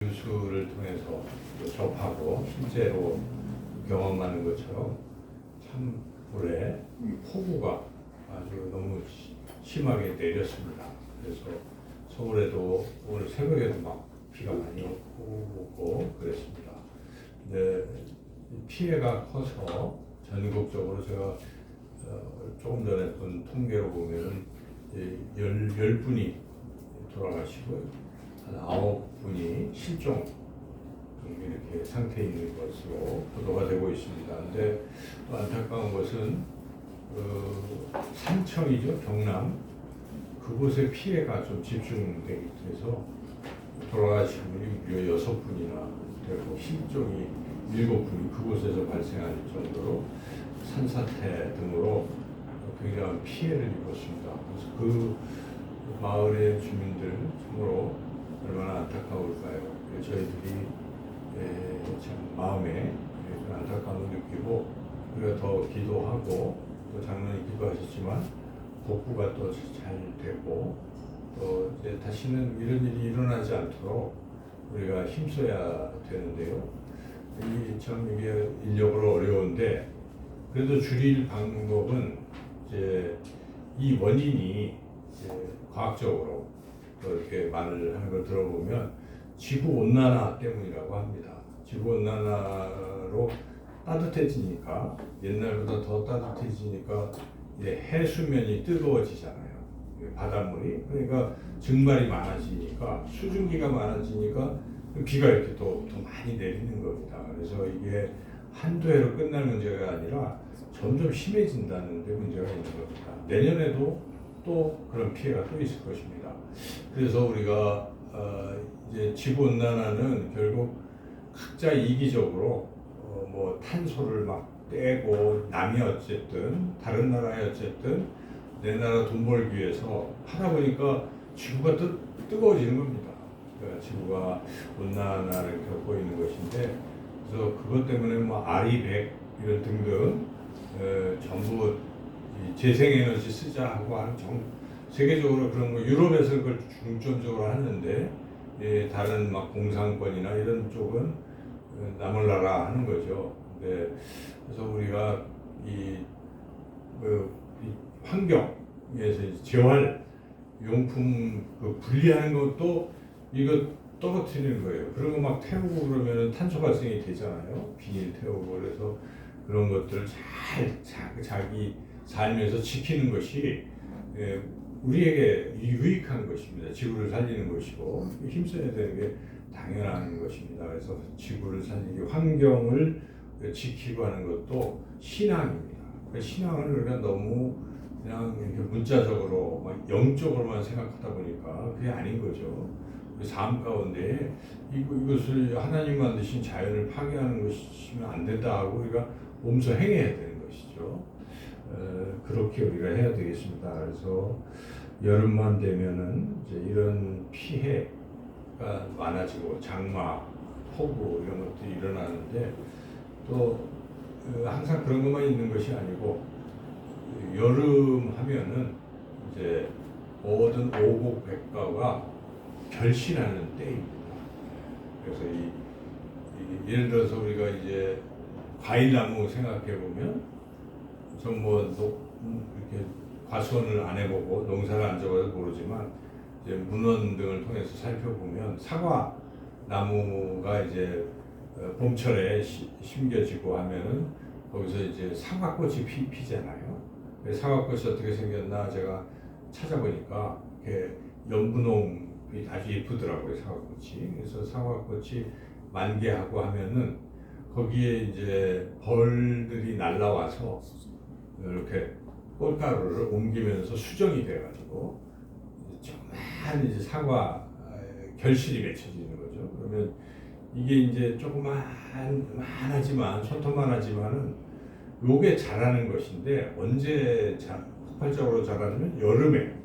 뉴스를 통해서 접하고 실제로 경험하는 것처럼 참 올해 이 폭우가 아주 너무 심하게 내렸습니다. 그래서 서울에도 오늘 새벽에도 막 비가 많이 오고 그랬습니다. 근데 피해가 커서 전국적으로 제가 조금 전에 본 통계로 보면은 10분이 돌아가시고요. 한 9분이 실종 이렇게 상태에 있는 것으로 보도가 되고 있습니다. 근데 또 안타까운 것은 산청이죠, 경남 그곳에 피해가 좀 집중되기 해서 돌아가신 분이 무려 6분이나 되고 실종이 7분이 그곳에서 발생할 정도로 산사태 등으로 굉장한 피해를 입었습니다. 그래서 그 마을의 주민들 참으로 얼마나 안타까울까요? 저희들이 참 마음에 안타까움을 느끼고 우리가 더 기도하고 또 작년에 기도하셨지만 복구가 또 잘 되고 또 이제 다시는 이런 일이 일어나지 않도록 우리가 힘써야 되는데요. 이게 인력으로 어려운데 그래도 줄일 방법은 이제 이 원인이 이제 과학적으로 또 이렇게 말을 하는 걸 들어보면 지구 온난화 때문이라고 합니다. 지구 온난화로 따뜻해지니까 옛날보다 더 따뜻해지니까 이제 해수면이 뜨거워지잖아요. 바닷물이 그러니까 증발이 많아지니까 수증기가 많아지니까 비가 이렇게 더 많이 내리는 겁니다. 그래서 이게 한두 해로 끝날 문제가 아니라 점점 심해진다는 데 문제가 있는 겁니다. 내년에도 또 그런 피해가 또 있을 것입니다. 그래서 우리가 이제 지구 온난화는 결국 각자 이기적으로 뭐 탄소를 막 떼고 남이 어쨌든 다른 나라에 어쨌든 내 나라 돈 벌기 위해서 하다 보니까 지구가 뜨거워지는 겁니다. 그러니까 지구가 온난화를 겪고 있는 것인데 그래서 그것 때문에 뭐 아리백 이런 등등 전부 재생에너지 쓰자 하고 하는 세계적으로 그런 거 유럽에서 그걸 중점적으로 하는데 다른 막 공산권이나 이런 쪽은 남을 나라 하는 거죠. 그래서 우리가 이 환경에서 재활 용품 분리하는 것도 이거 떨어뜨리는 거예요. 그런 거 막 태우고 그러면 탄소 발생이 되잖아요. 비닐 태우고 그래서 그런 것들을 잘 자기 삶에서 지키는 것이 우리에게 유익한 것입니다. 지구를 살리는 것이고 힘써야 되는 게 당연한 것입니다. 그래서 지구를 살리기, 환경을 지키고 하는 것도 신앙입니다. 그러니까 신앙을 우리가 너무 그냥 이렇게 문자적으로 막 영적으로만 생각하다 보니까 그게 아닌 거죠. 삶 가운데 이것을 하나님 만드신 자연을 파괴하는 것이면 안 된다 하고 우리가 몸소 행해야 되는 것이죠. 그렇게 우리가 해야 되겠습니다. 그래서 여름만 되면은 이제 이런 피해가 많아지고 장마, 폭우 이런 것들이 일어나는데 또 항상 그런 것만 있는 것이 아니고 여름 하면은 이제 모든 오곡백과가 결실하는 때입니다. 그래서 예를 들어서 우리가 이제 과일나무 생각해 보면 전뭐 이렇게 과수원을 안 해보고 농사를 안 져봐서 모르지만 이제 문헌 등을 통해서 살펴보면 사과 나무가 이제 봄철에 심겨지고 하면은 거기서 이제 사과꽃이 피잖아요. 사과꽃이 어떻게 생겼나 제가 찾아보니까 이렇게 연분홍이 아주 예쁘더라고요, 사과꽃이. 그래서 사과꽃이 만개하고 하면은 거기에 이제 벌들이 날라와서 이렇게 꽃가루를 옮기면서 수정이 돼가지고 조그만 이제 사과 결실이 맺혀지는 거죠. 그러면 이게 이제 조그만하지만 손톱만하지만은 요게 자라는 것인데 언제 폭발적으로 자라냐면 여름에.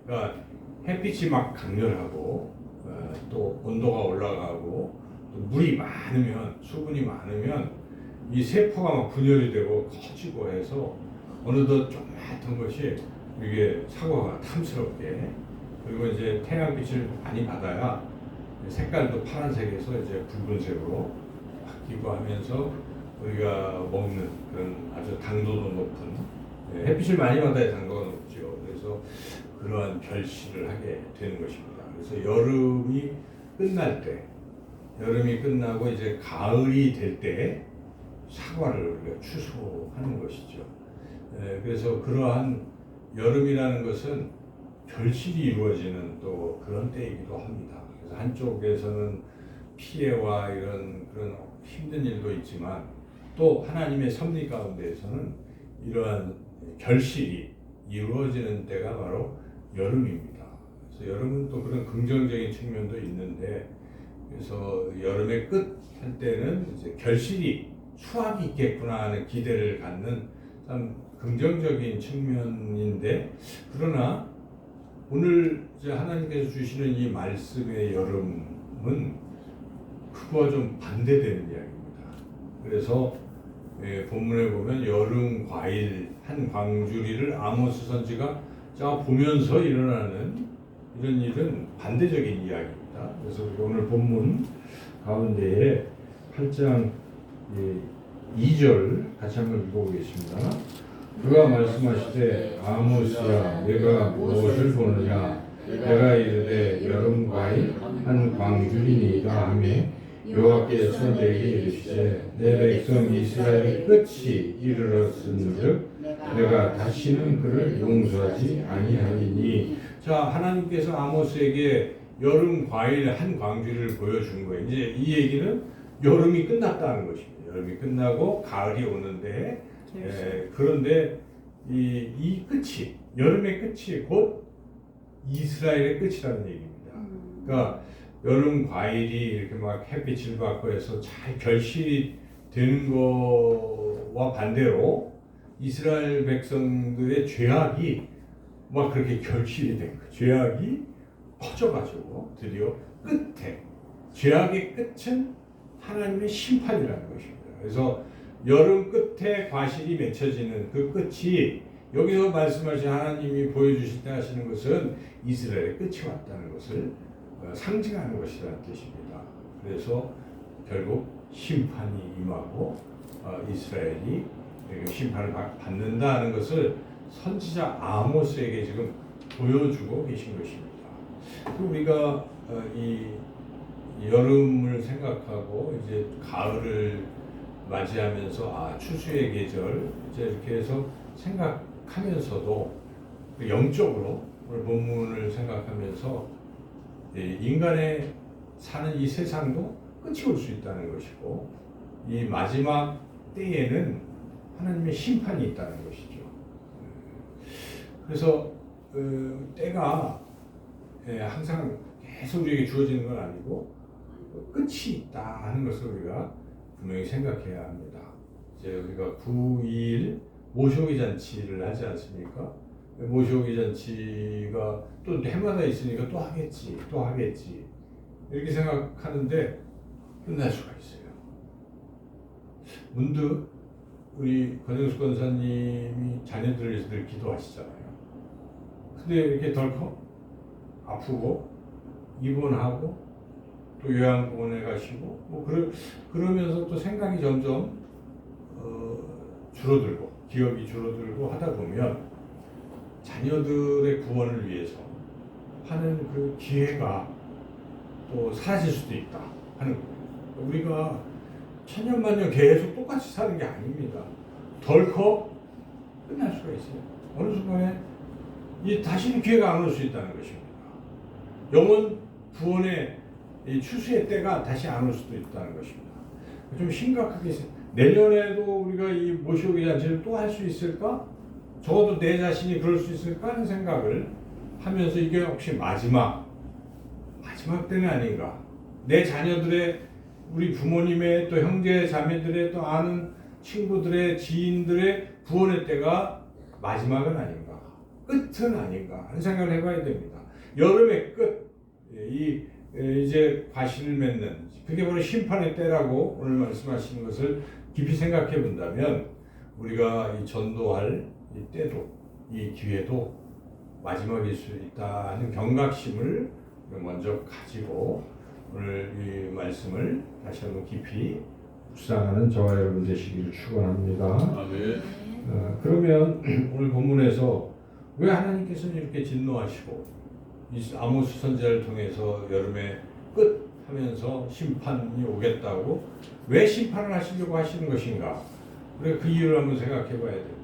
그러니까 햇빛이 막 강렬하고 또 온도가 올라가고 또 물이 많으면 수분이 많으면 이 세포가 막 분열이 되고 커지고 해서 어느덧 조그맣던 것이 이게 사과가 탐스럽게 그리고 이제 태양빛을 많이 받아야 색깔도 파란색에서 이제 붉은색으로 바뀌고 하면서 우리가 먹는 그런 아주 당도도 높은, 햇빛을 많이 받아야 당도가 높죠. 그래서 그러한 결실을 하게 되는 것입니다. 그래서 여름이 끝날 때, 여름이 끝나고 이제 가을이 될 때 사과를 우리가 추수하는 것이죠. 그래서 그러한 여름이라는 것은 결실이 이루어지는 또 그런 때이기도 합니다. 그래서 한쪽에서는 피해와 이런 그런 힘든 일도 있지만 또 하나님의 섭리 가운데에서는 이러한 결실이 이루어지는 때가 바로 여름입니다. 그래서 여름은 또 그런 긍정적인 측면도 있는데, 그래서 여름의 끝 할 때는 이제 결실이 수확이 있겠구나 하는 기대를 갖는 참 긍정적인 측면인데, 그러나 오늘 이제 하나님께서 주시는 이 말씀의 여름은 그거와 좀 반대되는 이야기입니다. 그래서 본문에 보면 여름 과일 한 광주리를 아모스 선지가 자 보면서 일어나는 이런 일은 반대적인 이야기입니다. 그래서 우리 오늘 본문 가운데에 8장 2절 같이 한번 읽어보겠습니다. 그가 말씀하시되 아모스야 내가 무엇을 보느냐 내가 이르되 여름 과일 한 광주리니이다 하매 여호와께서 내게 이르시되 내 백성 이스라엘의 끝이 이르렀은즉 내가 다시는 그를 용서하지 아니하리니. 자, 하나님께서 아모스에게 여름 과일 한 광주리를 보여준 거예요. 이제 이 얘기는 여름이 끝났다는 것입니다. 여름이 끝나고 가을이 오는데, 그런데 이 끝이, 여름의 끝이 곧 이스라엘의 끝이라는 얘기입니다. 그러니까 여름 과일이 이렇게 막 햇빛을 받고 해서 잘 결실이 되는 거와 반대로 이스라엘 백성들의 죄악이 막 그렇게 결실이 된 거예요. 죄악이 커져가지고 드디어 끝에, 죄악의 끝은 하나님의 심판이라는 것입니다. 그래서 여름 끝에 과실이 맺혀지는 그 끝이, 여기서 말씀하신 하나님이 보여주실 때 하시는 것은 이스라엘의 끝이 왔다는 것을 상징하는 것이라는 뜻입니다. 그래서 결국 심판이 임하고 이스라엘이 심판을 받는다는 것을 선지자 아모스에게 지금 보여주고 계신 것입니다. 우리가 이 여름을 생각하고 이제 가을을 맞이하면서 추수의 계절 이제 이렇게 해서 생각하면서도 영적으로 오늘 본문을 생각하면서 인간의 사는 이 세상도 끝이 올 수 있다는 것이고, 이 마지막 때에는 하나님의 심판이 있다는 것이죠. 그래서 때가 항상 계속 우리에게 주어지는 건 아니고 끝이 있다 하는 것을 우리가 분명히 생각해야 합니다. 이제 우리가 9일 모시오기 잔치를 하지 않습니까? 모시오기 잔치가 또 해마다 있으니까 또 하겠지 이렇게 생각하는데 끝날 수가 있어요. 문득 우리 권영숙 권사님이 자녀들을 위해서 늘 기도하시잖아요. 근데 이렇게 덜컥 아프고 입원하고 또 요양병원에 가시고 뭐 그러면서 또 생각이 점점 줄어들고 기억이 줄어들고 하다 보면 자녀들의 구원을 위해서 하는 그 기회가 또 사라질 수도 있다 하는 거예요. 우리가 천년만년 계속 똑같이 사는 게 아닙니다. 덜컥 끝날 수가 있어요. 어느 순간에 다시는 기회가 안 올 수 있다는 것입니다. 영원 구원의 이 추수의 때가 다시 안 올 수도 있다는 것입니다. 좀 심각하게 내년에도 우리가 이 모시오기 잔치를 또 할 수 있을까? 적어도 내 자신이 그럴 수 있을까 하는 생각을 하면서 이게 혹시 마지막 때는 아닌가? 내 자녀들의, 우리 부모님의, 또 형제 자매들의, 또 아는 친구들의, 지인들의 구원의 때가 마지막은 아닌가? 끝은 아닌가? 하는 생각을 해봐야 됩니다. 여름의 끝, 이제 과실을 맺는, 그게 바로 심판의 때라고 오늘 말씀하시는 것을 깊이 생각해 본다면, 우리가 이 전도할 이 때도, 이 기회도 마지막일 수 있다는 경각심을 먼저 가지고 오늘 이 말씀을 다시 한번 깊이 묵상하는 저와 여러분 되시기를 축원합니다. 아멘. 그러면 오늘 본문에서 왜 하나님께서는 이렇게 진노하시고 아모스 선지자를 통해서 여름에 끝 하면서 심판이 오겠다고 왜 심판을 하시려고 하시는 것인가? 우리가 그 이유를 한번 생각해 봐야 됩니다.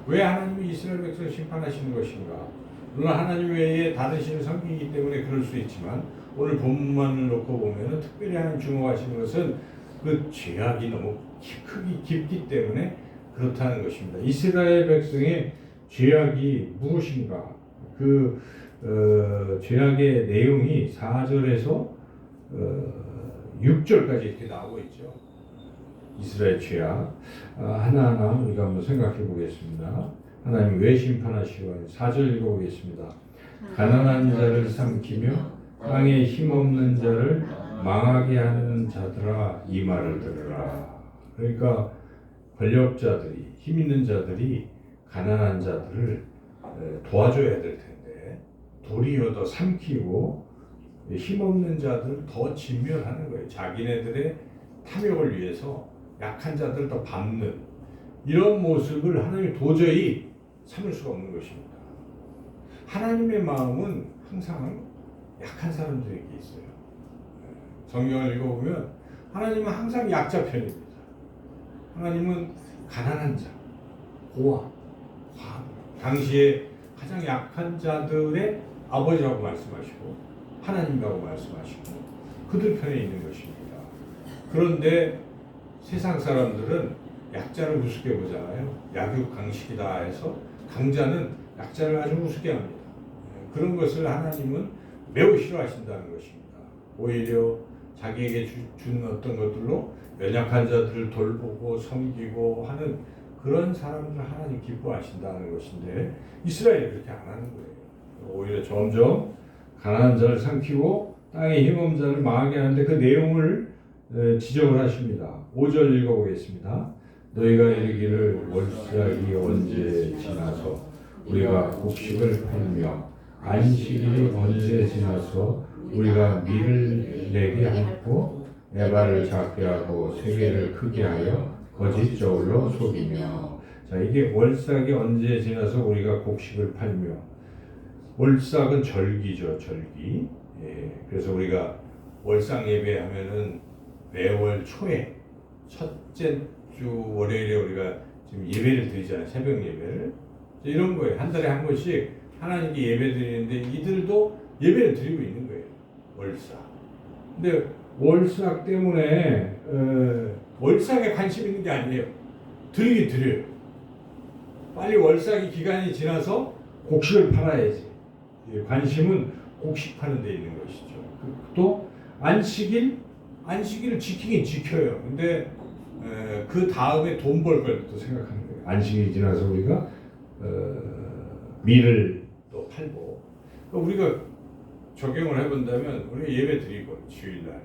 왜 하나님이 이스라엘 백성을 심판하시는 것인가? 물론 하나님 외에 다른 신을 섬기기 때문에 그럴 수 있지만 오늘 본문만을 놓고 보면 특별히 하나님 주목하시는 것은 그 죄악이 너무 깊기 때문에 그렇다는 것입니다. 이스라엘 백성의 죄악이 무엇인가? 그 죄악의 내용이 4절에서 6절까지 이렇게 나오고 있죠. 이스라엘 죄악 하나하나 우리가 한번 생각해 보겠습니다. 하나님 왜 심판하시고 4절 읽어보겠습니다. 가난한 자를 삼키며 땅에 힘없는 자를 망하게 하는 자들아 이 말을 들으라. 그러니까 권력자들이 힘 있는 자들이 가난한 자들을 도와줘야 될 텐데 도리어 더 삼키고 힘없는 자들을 더 진멸하는 거예요. 자기네들의 탐욕을 위해서 약한 자들을 더 밟는 이런 모습을 하나님이 도저히 참을 수가 없는 것입니다. 하나님의 마음은 항상 약한 사람들에게 있어요. 성경을 읽어보면 하나님은 항상 약자 편입니다. 하나님은 가난한 자, 고아, 당시에 가장 약한 자들의 아버지라고 말씀하시고 하나님이라고 말씀하시고 그들 편에 있는 것입니다. 그런데 세상 사람들은 약자를 우습게 보잖아요. 약육강식이다 해서 강자는 약자를 아주 우습게 합니다. 그런 것을 하나님은 매우 싫어하신다는 것입니다. 오히려 자기에게 준 어떤 것들로 연약한 자들을 돌보고 섬기고 하는 그런 사람들을 하나님 기뻐하신다는 것인데 이스라엘이 그렇게 안 하는 거예요. 오히려 점점 가난한 자를 삼키고 땅의 힘없는 자를 망하게 하는데 그 내용을 지적을 하십니다. 5절 읽어보겠습니다. 너희가 이르기를 월삭이 언제 지나서 우리가 곡식을 팔며 안식일이 언제 지나서 우리가 밀을 내게 하고 에바를 작게 하고 세계를 크게 하여 거짓 저울로 속이며. 자, 이게 월삭이 언제 지나서 우리가 곡식을 팔며, 월삭은 절기죠, 절기. 예, 그래서 우리가 월삭 예배하면은 매월 초에 첫째 주 월요일에 우리가 지금 예배를 드리잖아요, 새벽 예배를. 이런 거예요. 한 달에 한 번씩 하나님께 예배 드리는데 이들도 예배를 드리고 있는 거예요, 월삭. 근데 월삭 때문에 월삭에 관심 있는 게 아니에요. 드리긴 드려요. 빨리 월삭이 기간이 지나서 곡식을 팔아야지. 관심은 곡식 파는 데 있는 것이죠. 또 안식일을 지키긴 지켜요. 근데 그 다음에 돈 벌 걸 또 생각하는 거예요. 안식일이 지나서 우리가 밀을 또 팔고. 우리가 적용을 해본다면 우리가 예배 드리고 주일날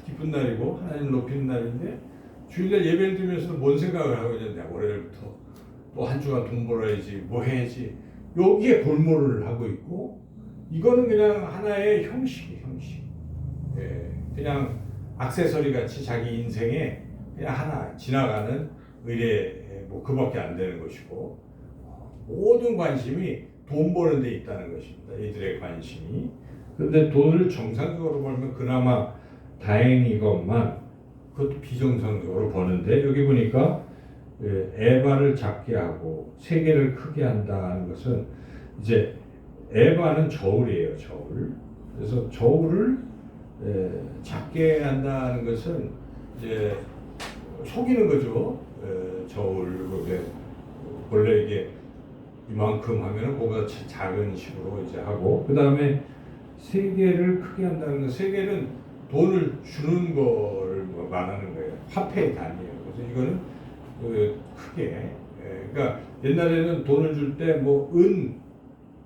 기쁜 날이고 하나님 높이는 날인데 주일날 예배를 드리면서도 뭔 생각을 하고 있는데 월요일부터 또 한 주간 돈 벌어야지 뭐 해야지 여기에 골몰을 하고 있고 이거는 그냥 하나의 형식. 예, 그냥 액세서리 같이 자기 인생에 그냥 하나 지나가는 의례 뭐 그밖에 안 되는 것이고 모든 관심이 돈 버는 데 있다는 것입니다. 이들의 관심이. 그런데 돈을 정상적으로 벌면 그나마 다행이건만 그것도 비정상적으로 버는데 여기 보니까 에바를 작게 하고 세계를 크게 한다는 것은 이제 에바는 저울이에요, 저울. 그래서 저울을 작게 한다는 것은 이제 속이는 거죠. 저울 원래 이게 이만큼 하면은 그보다 작은 식으로 이제 하고 그 다음에 세계를 크게 한다는 건 세계는 돈을 주는 걸 말하는 거예요. 화폐의 단위예요. 그래서 이거는 크게 그러니까 옛날에는 돈을 줄 때 뭐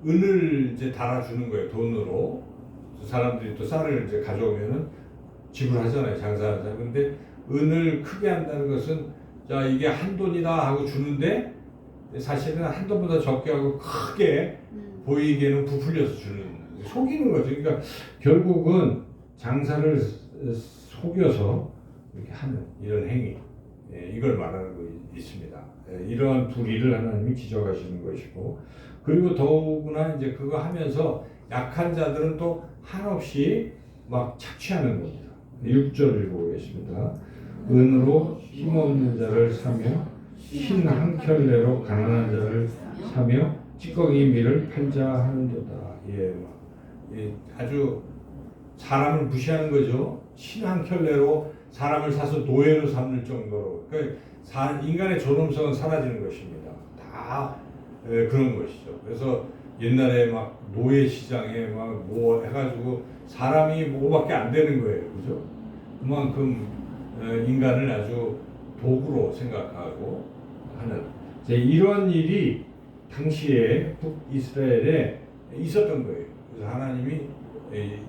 은을 이제 달아주는 거예요. 돈으로 사람들이 또 쌀을 이제 가져오면은 지불하잖아요. 장사하는 사람. 근데 은을 크게 한다는 것은 자 이게 한 돈이다 하고 주는데 사실은 한 돈보다 적게 하고 크게 보이게는 부풀려서 주는 속이는 거죠. 그러니까 결국은 장사를 속여서 이렇게 하는 이런 행위, 이걸 말하고 있습니다. 이러한 불의를 하나님이 기적하시는 것이고, 그리고 더구나 이제 그거 하면서 약한 자들은 또 한없이 막 착취하는 겁니다. 6절을 보겠습니다. 은으로 힘없는 자를 사며 흰 한 켤레로 가난한 자를 사며 찌꺼기 밀을 팔자 하는도다. 아주 사람을 무시하는 거죠. 흰 한 켤레로 사람을 사서 노예로 삼을 정도로. 그러니까 인간의 존엄성은 사라지는 것입니다. 다 그런 것이죠. 그래서 옛날에 막 노예 시장에 막 뭐 해가지고 사람이 뭐밖에 안 되는 거예요. 그죠? 그만큼 인간을 아주 도구로 생각하고 하는 이런 일이 당시에 북이스라엘에 있었던 거예요. 그래서 하나님이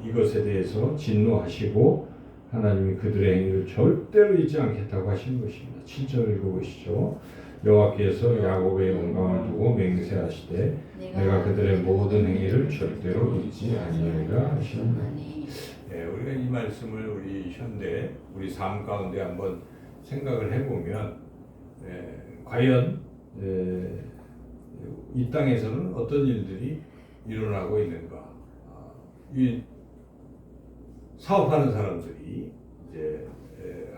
이것에 대해서 진노하시고 하나님이 그들의 행위를 절대로 잊지 않겠다고 하신 것입니다. 7절을 읽어보시죠. 여호와께서 야곱의 영광을 두고 맹세하시되 내가 그들의 모든 행위를 절대로 잊지 아니하리라 하시나니. 우리가 이 말씀을 우리 현대 우리 삶 가운데 한번 생각을 해보면 과연 이 땅에서는 어떤 일들이 일어나고 있는가? 이 사업하는 사람들이 이제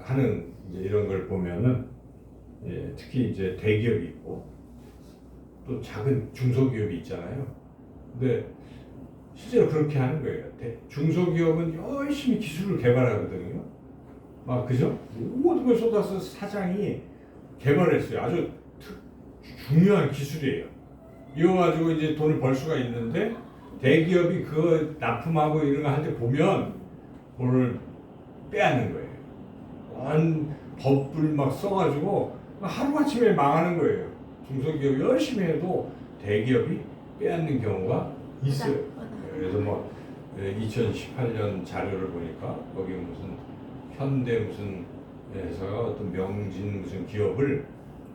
하는 이제 이런 걸 보면은 특히 이제 대기업이 있고 또 작은 중소기업이 있잖아요. 근데 실제로 그렇게 하는 거예요. 중소기업은 열심히 기술을 개발하거든요. 그죠? 모든 걸 쏟아서 사장이 개발했어요. 아주 중요한 기술이에요. 이거 가지고 이제 돈을 벌 수가 있는데 대기업이 그거 납품하고 이런 거 할 때 보면 돈을 빼앗는 거예요. 법을 막 써가지고 하루아침에 망하는 거예요. 중소기업이 열심히 해도 대기업이 빼앗는 경우가 있어요. 그래서 2018년 자료를 보니까 거기 무슨 현대 무슨 회사가 어떤 명진 무슨 기업을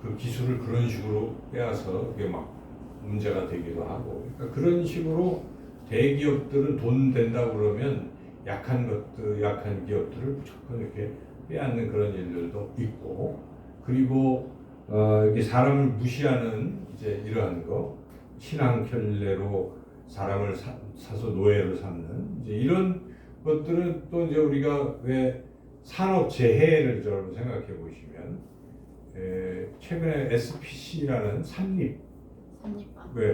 그 기술을 그런 식으로 빼앗아 그게 막 문제가 되기도 하고, 그러니까 그런 식으로 대기업들은 돈 된다고 그러면 약한 기업들을 무조건 이렇게 빼앗는 그런 일들도 있고, 그리고 이렇게 사람을 무시하는 이제 이러한 거, 신앙결례로 사람을 사서 노예로 삼는 이제 이런 것들은 또 이제 우리가 왜 산업 재해를 좀 생각해 보시면 최근에 SPC라는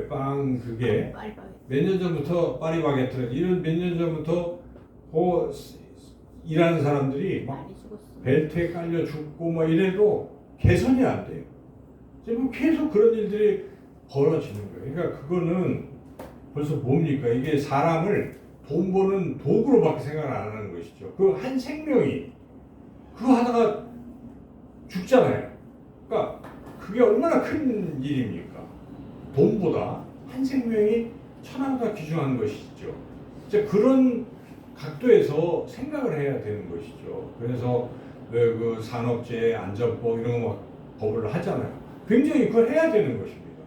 빵 그게 몇 년 전부터 파리바게트 이런 몇 년 전부터 일하는 사람들이 막 벨트에 깔려 죽고 막 이래도 개선이 안 돼요. 지금 계속 그런 일들이 벌어지는 거예요. 그러니까 그거는 벌써 뭡니까? 이게 사람을 돈 버는 도구로밖에 생각을 안 하는 것이죠. 그 한 생명이 그거 하다가 죽잖아요. 그러니까 그게 얼마나 큰 일입니까? 돈보다 한 생명이 천하보다 귀중한 것이죠. 이제 그런 각도에서 생각을 해야 되는 것이죠. 그래서 그 산업재해 안전법 이런 거 막 법을 하잖아요. 굉장히 그걸 해야 되는 것입니다.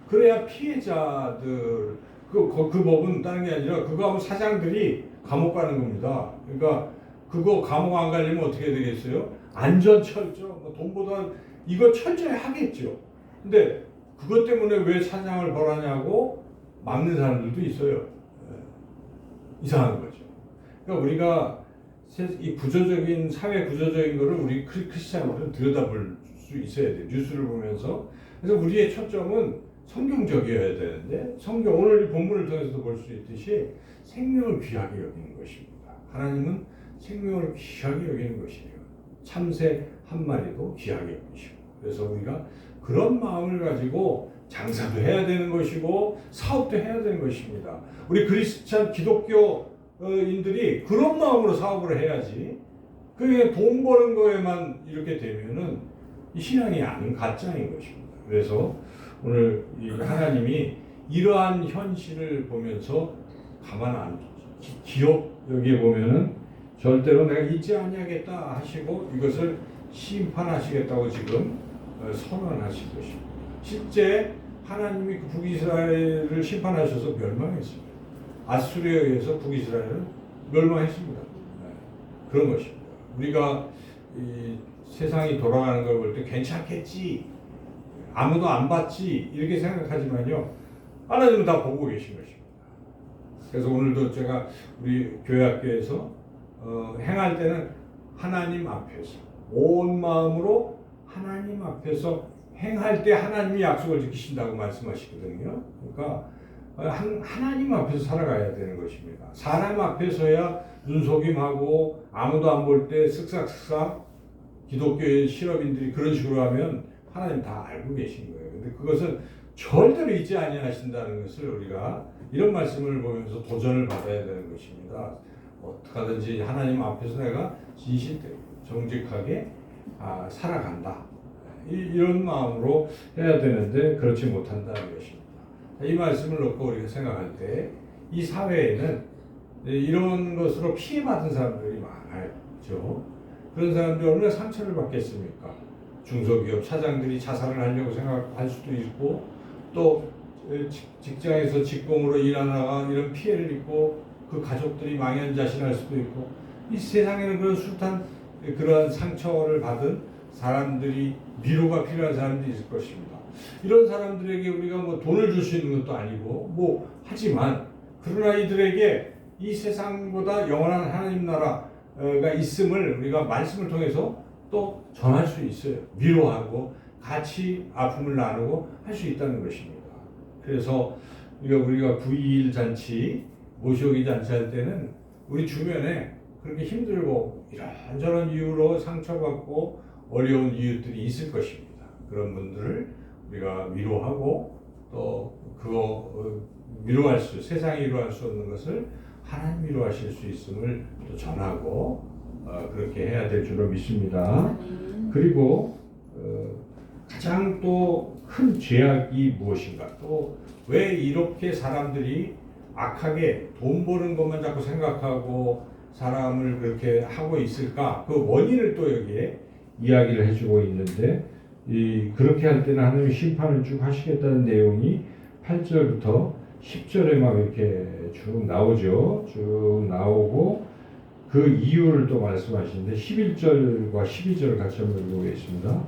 그래야 피해자들 그 법은 다른 게 아니라 그거 하면 사장들이 감옥 가는 겁니다. 그러니까 그거 감옥 안 가려면 어떻게 되겠어요? 안전 철저 돈보다 이거 철저히 하겠죠. 근데 그것 때문에 왜 사장을 벌하냐고 막는 사람들도 있어요. 이상한 거죠. 그러니까 우리가 이 구조적인 사회 구조적인 거를 우리 크리스찬들은 들여다볼 수 있어야 돼요. 뉴스를 보면서. 그래서 우리의 초점은 성경적이어야 되는데 오늘 이 본문을 통해서도 볼 수 있듯이 생명을 귀하게 여기는 것입니다. 하나님은 생명을 귀하게 여기는 것이에요. 참새 한 마리도 귀하게 여기시고. 그래서 우리가 그런 마음을 가지고 장사도 해야 되는 것이고 사업도 해야 되는 것입니다. 우리 크리스찬 기독교인들이 그런 마음으로 사업을 해야지. 그게 돈 버는 거에만 이렇게 되면은 신앙이 아닌 가짜인 것입니다. 그래서 오늘 이 하나님이 이러한 현실을 보면서 가만 안 기업 여기에 보면은 절대로 내가 잊지 아니하겠다 하시고 이것을 심판하시겠다고 지금 선언하신 것입니다. 실제 하나님이 그 북이스라엘을 심판하셔서 멸망했습니다. 아수르에 의해서 북이스라엘은 멸망했습니다. 그런 것입니다. 우리가 이 세상이 돌아가는 걸 볼 때 괜찮겠지, 아무도 안 봤지 이렇게 생각하지만요, 하나님은 다 보고 계신 것입니다. 그래서 오늘도 제가 우리 교회 학교에서 행할 때는 하나님 앞에서 온 마음으로 하나님 앞에서 행할 때 하나님이 약속을 지키신다고 말씀하시거든요. 그러니까 하나님 앞에서 살아가야 되는 것입니다. 사람 앞에서야 눈속임하고 아무도 안 볼 때 쓱싹쓱싹 기독교의 실업인들이 그런 식으로 하면 하나님 다 알고 계신 거예요. 근데 그것은 절대로 잊지 아니하신다는 것을 우리가 이런 말씀을 보면서 도전을 받아야 되는 것입니다. 어떻게 하든지 하나님 앞에서 내가 진실되게 정직하게 살아간다, 이런 마음으로 해야 되는데 그렇지 못한다는 것입니다. 이 말씀을 놓고 우리가 생각할 때 이 사회에는 이런 것으로 피해받은 사람들이 많아요. 그렇죠? 그런 사람들이 얼마나 상처를 받겠습니까? 중소기업 차장들이 자살을 하려고 생각할 수도 있고, 또 직장에서 직공으로 일하다가 이런 피해를 입고 그 가족들이 망연자실할 수도 있고, 이 세상에는 그런 숱한 그러한 상처를 받은 사람들이, 위로가 필요한 사람들이 있을 것입니다. 이런 사람들에게 우리가 뭐 돈을 줄 수 있는 것도 아니고 하지만, 그러나 이들에게 이 세상보다 영원한 하나님 나라가 있음을 우리가 말씀을 통해서 또 전할 수 있어요. 위로하고 같이 아픔을 나누고 할 수 있다는 것입니다. 그래서 우리가 9.21 잔치, 모시오기 잔치 할 때는 우리 주변에 그렇게 힘들고 이런저런 이유로 상처받고 어려운 이웃들이 있을 것입니다. 그런 분들을 우리가 위로하고, 또 세상이 위로할 수 없는 것을 하나님 위로하실 수 있음을 또 전하고 그렇게 해야 될 줄로 믿습니다. 그리고 가장 또 큰 죄악이 무엇인가, 또 왜 이렇게 사람들이 악하게 돈 버는 것만 자꾸 생각하고 사람을 그렇게 하고 있을까, 그 원인을 또 여기에 이야기를 해주고 있는데, 그렇게 할 때는 하나님이 심판을 쭉 하시겠다는 내용이 8절부터 10절에 막 이렇게 쭉 나오죠. 쭉 나오고 그 이유를 또 말씀하시는데, 11절과 12절을 같이 한번 읽어보겠습니다.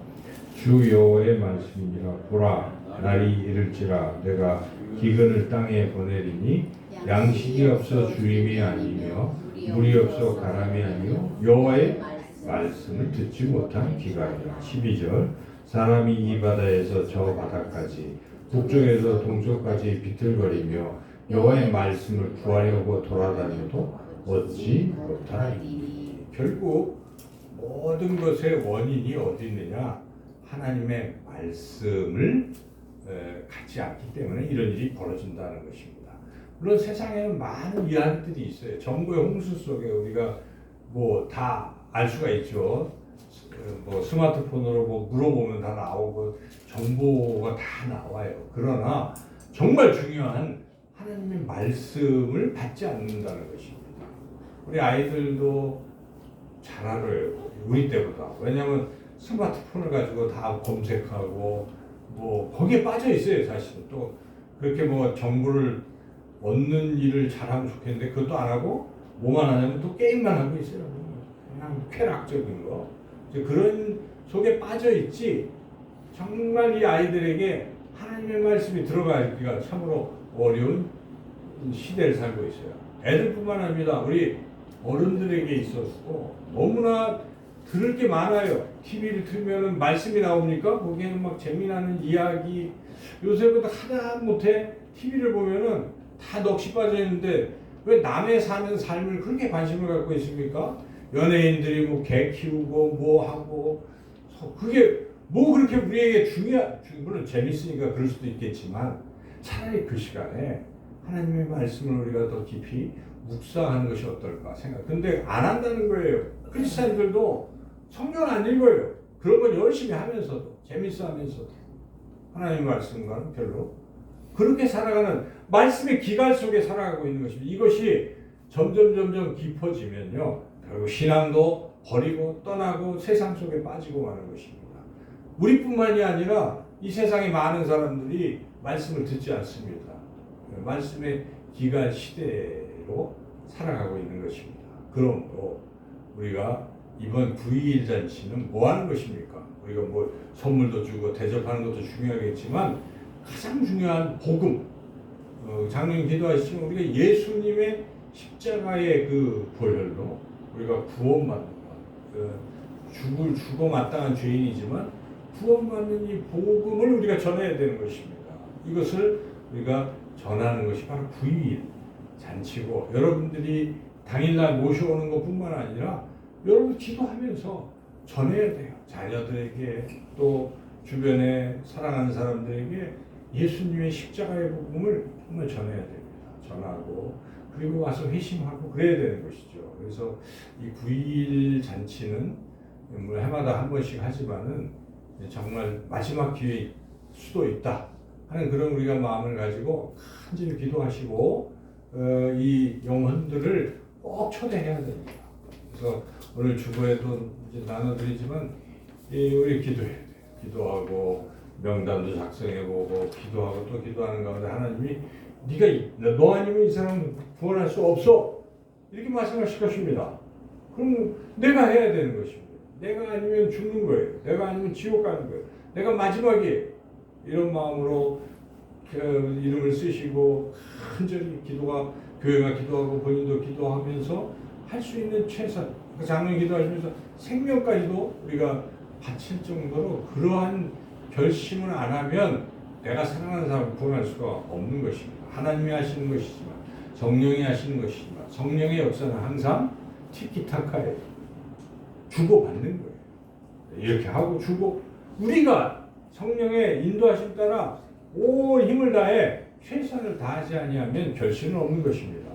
주 여호와의 말씀이니라. 보라, 날이 이를지라 내가 기근을 땅에 보내리니 양식이 없어 주림이 아니며 물이 없어 가람이 아니요 여호와의 말씀을 듣지 못한 기갈이라. 12절, 사람이 이 바다에서 저 바다까지 북쪽에서 동쪽까지 비틀거리며 여호와의 말씀을 구하려고 돌아다녀도 얻지 못하리니. 결국 모든 것의 원인이 어디 있느냐? 하나님의 말씀을 갖지 않기 때문에 이런 일이 벌어진다는 것입니다. 물론 세상에는 많은 이야기들이 있어요. 정보의 홍수 속에 우리가 뭐 다 알 수가 있죠. 뭐 스마트폰으로 뭐 물어보면 다 나오고 정보가 다 나와요. 그러나 정말 중요한 하나님의 말씀을 받지 않는다는 것입니다. 우리 아이들도 잘 알아요. 우리 때보다. 왜냐하면 스마트폰을 가지고 다 검색하고 뭐 거기에 빠져 있어요. 사실 또 그렇게 뭐 정보를 얻는 일을 잘하면 좋겠는데 그것도 안 하고 뭐만 하냐면 또 게임만 하고 있어요. 그냥 쾌락적인 거. 그런 속에 빠져 있지, 정말 이 아이들에게 하나님의 말씀이 들어가기가 참으로 어려운 시대를 살고 있어요. 애들뿐만 아니라 우리 어른들에게 있어서 너무나 들을 게 많아요. TV를 틀면은 말씀이 나오니까 거기에는 막 재미나는 이야기, 요새보다 하다못해 TV를 보면은 다 넋이 빠져 있는데 왜 남의 사는 삶을 그렇게 관심을 갖고 있습니까? 연예인들이 뭐 개 키우고 뭐 하고, 그게 뭐 그렇게 우리에게 물론 재밌으니까 그럴 수도 있겠지만, 차라리 그 시간에 하나님의 말씀을 우리가 더 깊이 묵상하는 것이 어떨까 생각. 근데 안 한다는 거예요. 크리스찬들도 성경 안 읽어요. 그런 건 열심히 하면서도, 재밌어 하면서도 하나님의 말씀과는 별로, 그렇게 살아가는 말씀의 기갈 속에 살아가고 있는 것입니다. 이것이 점점 깊어지면요, 결국 신앙도 버리고 떠나고 세상 속에 빠지고 마는 것입니다. 우리뿐만이 아니라 이 세상의 많은 사람들이 말씀을 듣지 않습니다. 말씀의 기갈 시대로 살아가고 있는 것입니다. 그러므로 우리가 이번 9.21 잔치는 뭐 하는 것입니까? 우리가 뭐 선물도 주고 대접하는 것도 중요하겠지만 가장 중요한 복음. 장로님 기도하시지만 우리가 예수님의 십자가의 그 보혈로 우리가 구원받는 것. 죽어 마땅한 죄인이지만 구원받는 이 복음을 우리가 전해야 되는 것입니다. 이것을 우리가 전하는 것이 바로 9.21 잔치고, 여러분들이 당일날 모셔오는 것뿐만 아니라 여러분 기도하면서 전해야 돼요. 자녀들에게, 또 주변에 사랑하는 사람들에게 예수님의 십자가의 복음을 정말 전해야 됩니다. 전하고 그리고 와서 회심하고 그래야 되는 것이죠. 그래서 이 9.21 잔치는 뭐 해마다 한 번씩 하지만은 정말 마지막 기회일 수도 있다 하는 그런 우리가 마음을 가지고 간절히 기도하시고 이 영혼들을 꼭 초대해야 됩니다. 그래서 오늘 주보에도 이제 나눠드리지만 우리 기도해야 돼요. 기도하고 명단도 작성해보고 기도하고 또 기도하는 가운데 하나님이 너 아니면 이 사람 구원할 수 없어 이렇게 말씀하실 것입니다. 그럼 내가 해야 되는 것입니다. 내가 아니면 죽는 거예요. 내가 아니면 지옥 가는 거예요. 내가 마지막이에요. 이런 마음으로 이름을 쓰시고 간절히 교회가 기도하고 본인도 기도하면서 할 수 있는 최선, 장로님 기도하시면서 생명까지도 우리가 바칠 정도로 그러한 결심을 안 하면 내가 사랑하는 사람을 구원할 수가 없는 것입니다. 하나님이 하시는 것이지만, 성령이 하시는 것이지만, 성령의 역사는 항상 티키타카예요. 주고받는 거예요. 이렇게 하고 주고, 우리가 성령의 인도하심 따라 온 힘을 다해 최선을 다하지 아니하면 결실은 없는 것입니다.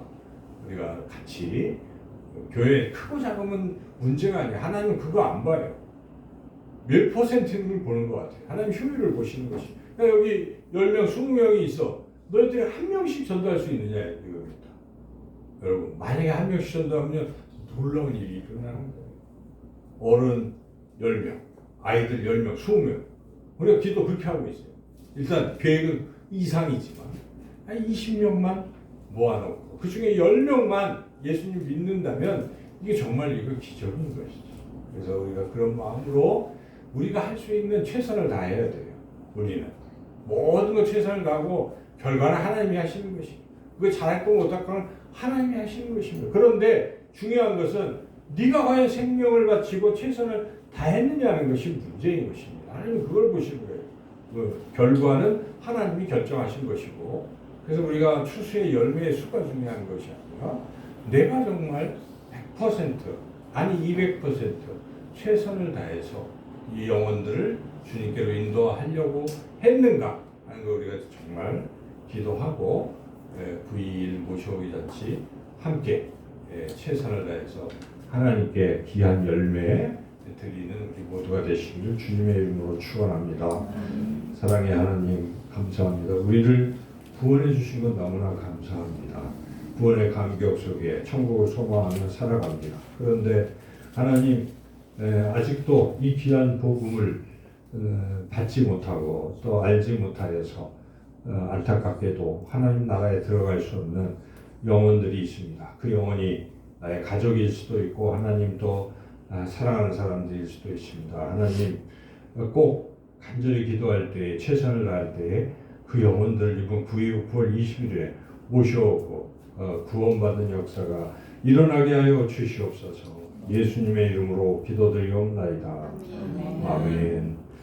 우리가 같이 교회 크고 작으면 문제가 아니에요. 하나님은 그거 안 봐요. 몇 퍼센트를 보는 것 같아요. 하나님 효율을 보시는 것이. 그러니까 여기 10명, 20명이 있어. 너희들이 한 명씩 전도할 수 있느냐 이겁니다. 여러분, 만약에 한 명씩 전도하면 놀라운 일이 일어나는 거예요. 어른 10명, 아이들 10명, 20명. 우리가 기도 그렇게 하고 있어요. 일단 계획은 이상이지만 한 20명만 모아놓고 그 중에 10명만 예수님 믿는다면 이게 정말 이거 기적인 것이죠. 그래서 우리가 그런 마음으로 우리가 할 수 있는 최선을 다해야 돼요. 우리는 모든 것 최선을 다하고 결과는 하나님이 하시는 것입니다. 그거 잘할 거 못할 거는 하나님이 하시는 것입니다. 그런데 중요한 것은 네가 과연 생명을 바치고 최선을 다했느냐는 것이 문제인 것입니다. 하나님은 그걸 보시는 거예요. 그 결과는 하나님이 결정하신 것이고, 그래서 우리가 추수의 열매의 수가 중요한 것이 아니라 내가 정말 100% 아니 200% 최선을 다해서 이 영혼들을 주님께로 인도하려고 했는가 하는 거 우리가 정말 기도하고 9.21 모셔오기 잔치 함께 최선을 다해서 하나님께 귀한 열매 드리는 우리 모두가 되시기를 주님의 이름으로 축원합니다. 사랑의 하나님 감사합니다. 우리를 구원해 주신 것 너무나 감사합니다. 구원의 감격 속에 천국을 소망하며 살아갑니다. 그런데 하나님 아직도 이 귀한 복음을 받지 못하고 또 알지 못하여서 안타깝게도 하나님 나라에 들어갈 수 없는 영혼들이 있습니다. 그 영혼이 나의 가족일 수도 있고 하나님도 사랑하는 사람들일 수도 있습니다. 하나님 꼭 간절히 기도할 때 최선을 다할 때 그 영혼들 이번 9월 20일에 모셔오고 구원받은 역사가 일어나게 하여 주시옵소서. 예수님의 이름으로 기도드리옵나이다. 아멘.